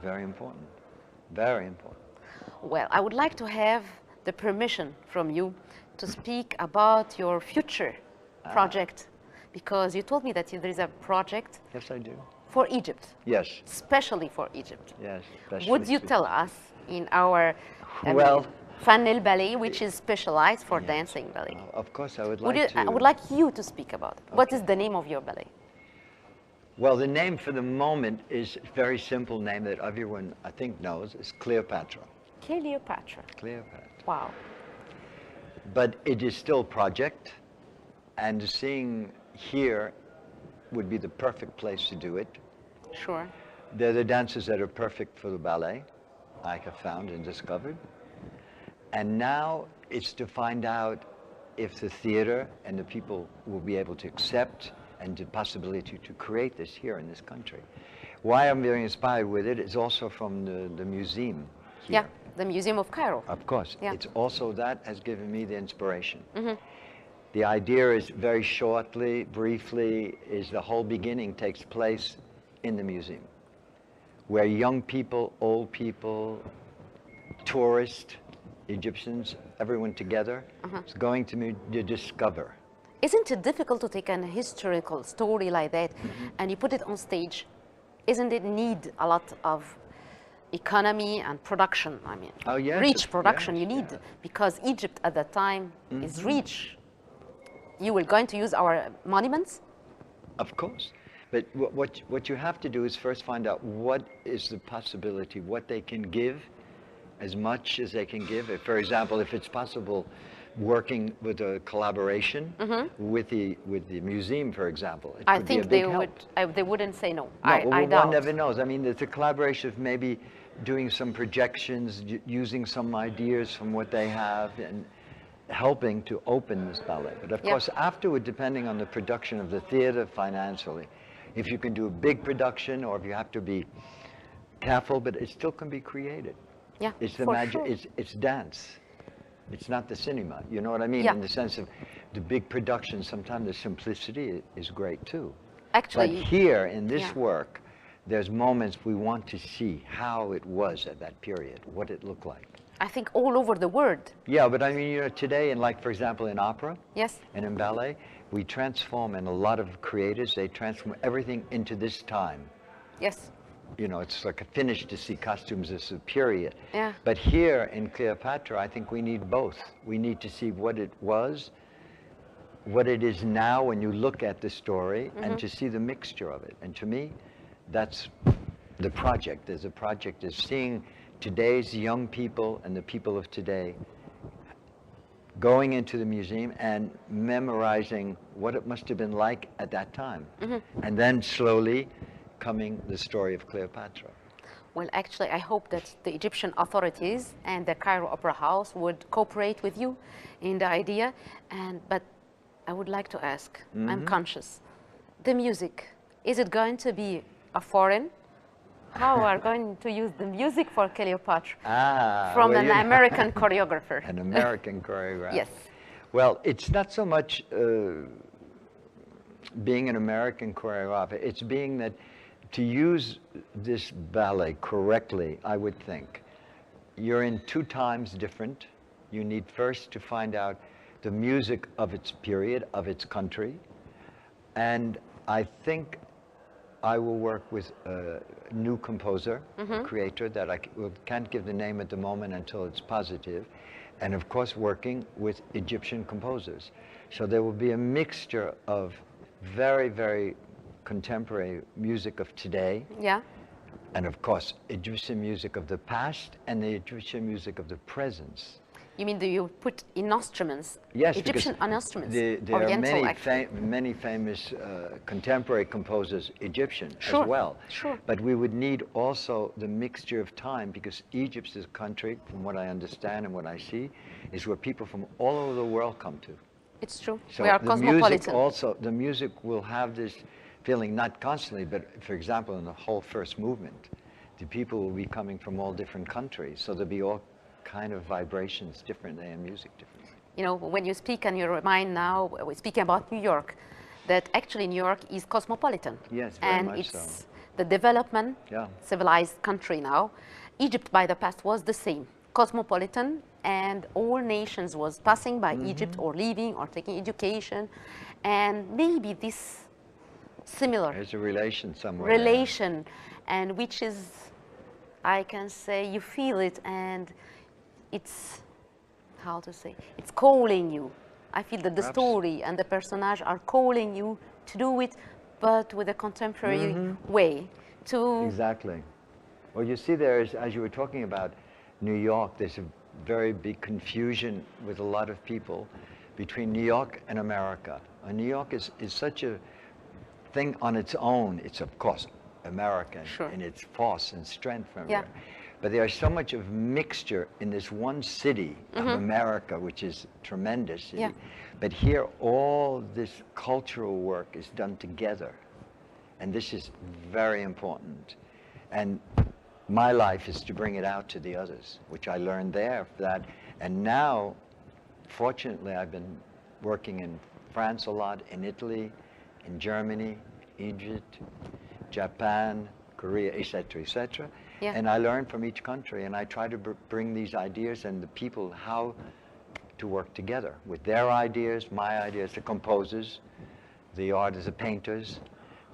very important, very important. Well, I would like to have the permission from you to speak about your future project, because you told me that there is a project Yes, I do. for Egypt, Yes, especially for Egypt. yes. Especially Would you tell us in our Well, Fan الباليه, which is specialized for dancing ballet? of course, I would Would like you, to. I would like you to speak about it. What is the name of your ballet? Well, the name for the moment is a very simple name that everyone, I think, knows. It's Cleopatra. Cleopatra. Cleopatra. Wow. But it is still a project, and seeing here would be the perfect place to do it. Sure. They're the dancers that are perfect for the ballet, I have found and discovered. And now it's to find out if the theater and the people will be able to accept and the possibility to create this here in this country. Why I'm very inspired with it is also from the museum here. Yeah, the Museum of Cairo. Of course. Yeah. It's also that has given me the inspiration. Mm-hmm. The idea is very shortly, briefly, is the whole beginning takes place in the museum, where young people, old people, tourists, Egyptians, everyone together is going to discover. Isn't it difficult to take an historical story like that and you put it on stage? Isn't it need a lot of economy and production? I mean, Oh, yes, rich production yes, you need, yes. because Egypt at that time is rich. You were going to use our monuments? Of course. But what you have to do is first find out what is the possibility, what they can give, as much as they can give. If, for example, if it's possible, working with a collaboration with the museum, for example, it I could think be a they big would. help. They wouldn't say no. No, I well, doubt. one never knows. I mean, it's a collaboration of maybe doing some projections, using some ideas from what they have, and helping to open this ballet. But of course, afterward, depending on the production of the theater financially, if you can do a big production or if you have to be careful, but it still can be created. Yeah, It's the for magic. sure. It's dance. It's not the cinema. You know what I mean? Yeah. In the sense of the big production, sometimes the simplicity is great too. Actually, But here in this yeah. work, there's moments we want to see how it was at that period, what it looked like. I think all over the world. Yeah, but I mean, you know, today, and like, for example, in opera Yes. and in ballet, we transform, and a lot of creators, they transform everything into this time. Yes. You know, it's like a finish to see costumes as a period. Yeah. But here in Cleopatra, I think we need both. We need to see what it was, what it is now when you look at the story, and to see the mixture of it. And to me, that's the project. There's a project is seeing today's young people and the people of today going into the museum and memorizing what it must have been like at that time. And then slowly coming the story of Cleopatra. Well, actually, I hope that the Egyptian authorities and the Cairo Opera House would cooperate with you in the idea. But I would like to ask, I'm conscious, the music, is it going to be a foreign? How are going to use the music for Cleopatra from well, an you know, American choreographer? an American choreographer. Yes. Well, it's not so much being an American choreographer. It's being that to use this ballet correctly, I would think, you're in two times different. You need first to find out the music of its period, of its country. And I think I will work with a new composer, creator, that I can't give the name at the moment until it's positive. And of course, working with Egyptian composers. So there will be a mixture of very, very contemporary music of today, Yeah. and of course, Egyptian music of the past and the Egyptian music of the present. You mean, do you put in instruments? Yes, Egyptian because instruments, there are Oriental many, actually. many famous contemporary composers, Egyptian Sure, as well. sure. But we would need also the mixture of time, because Egypt is a country, from what I understand and what I see, is where people from all over the world come to. It's true. So We are the music cosmopolitan. also, the music will have this feeling, not constantly, but for example, in the whole first movement, the people will be coming from all different countries, so there'll be all kind of vibrations differently and music differently. You know, when you speak and you remind now, we're speaking about New York, that actually New York is cosmopolitan. Yes, very and much it's so. the development, Yeah. civilized country now. Egypt by the past was the same, cosmopolitan, and all nations was passing by Egypt or leaving or taking education. And maybe this similar There's a relation somewhere. relation, and which is, I can say, you feel it, and it's, how to say, it's calling you. I feel that the story and the personage are calling you to do it, but with a contemporary way. To Exactly. Well, you see, there's, as you were talking about New York, there's a very big confusion with a lot of people between New York and America. And New York is such a thing on its own. It's, of course, American Sure. in its force and strength from Yeah. there. But there's so much of mixture in this one city of America, which is tremendous city. Yeah. But here, all this cultural work is done together. And this is very important. And my life is to bring it out to the others, which I learned there. That, and now, fortunately, I've been working in France a lot, in Italy, in Germany, Egypt, Japan, Korea, etc., etc. Yeah. And I learn from each country, and I try to bring these ideas and the people how to work together with their ideas, my ideas, the composers, the artists, the painters,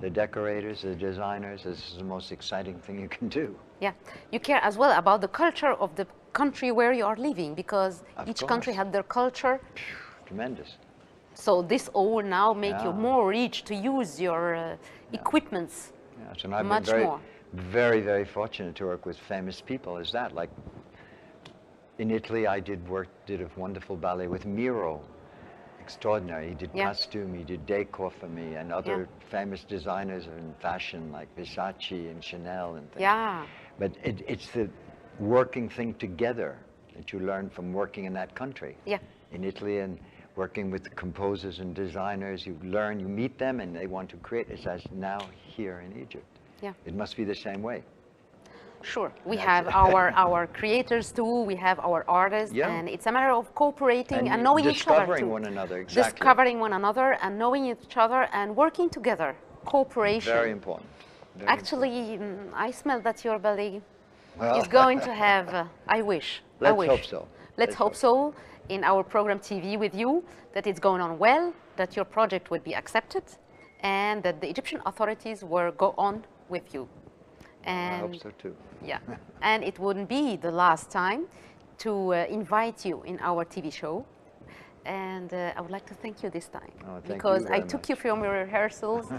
the decorators, the designers. This is the most exciting thing you can do. Yeah, you care as well about the culture of the country where you are living, because Of each course. country had their culture. Tremendous. So this all now make you Yeah. more rich to use your equipments. Yes, and I've Much been more. very, very fortunate to work with famous people as that. Like in Italy, I did a wonderful ballet with Miro. Extraordinary. He did Yeah. costume, he did decor for me, and other famous designers in fashion like Versace and Chanel and things. Yeah, But it's the working thing together that you learn from working in that country. yeah, In Italy, and working with composers and designers, you learn, you meet them, and they want to create. It's as now here in Egypt. yeah. It must be the same way. Sure, we That's have it. our creators too. We have our artists, Yeah. and it's a matter of cooperating and you- knowing each other discovering too. one another, exactly. Discovering one another and knowing each other and working together. Cooperation. Very important. Very Actually, I smell that your ballet Well. is going to have. I wish. I Let's wish. hope so. Let's hope so. In our program TV with you, that it's going on well, that your project would be accepted, and that the Egyptian authorities will go on with you. I hope And so too. yeah, and it wouldn't be the last time to invite you in our TV show. And I would like to thank you this time, Oh, thank because you I very took much. you from your rehearsals.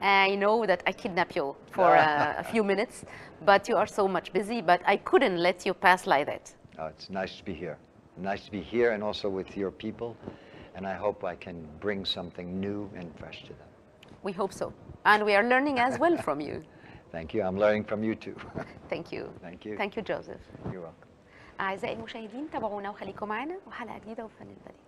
I know that I kidnapped you for a few minutes, but you are so much busy, but I couldn't let you pass like that. Oh, it's nice to be here. Nice to be here and also with your people. And I hope I can bring something new and fresh to them. We hope so. And we are learning as well from you. Thank you. I'm learning from you too. Thank you. Thank you. Thank you, Joseph. You're welcome. أعزائي المشاهدين، تابعونا وخليكم معنا وحلقة جديدة وفن الباليه.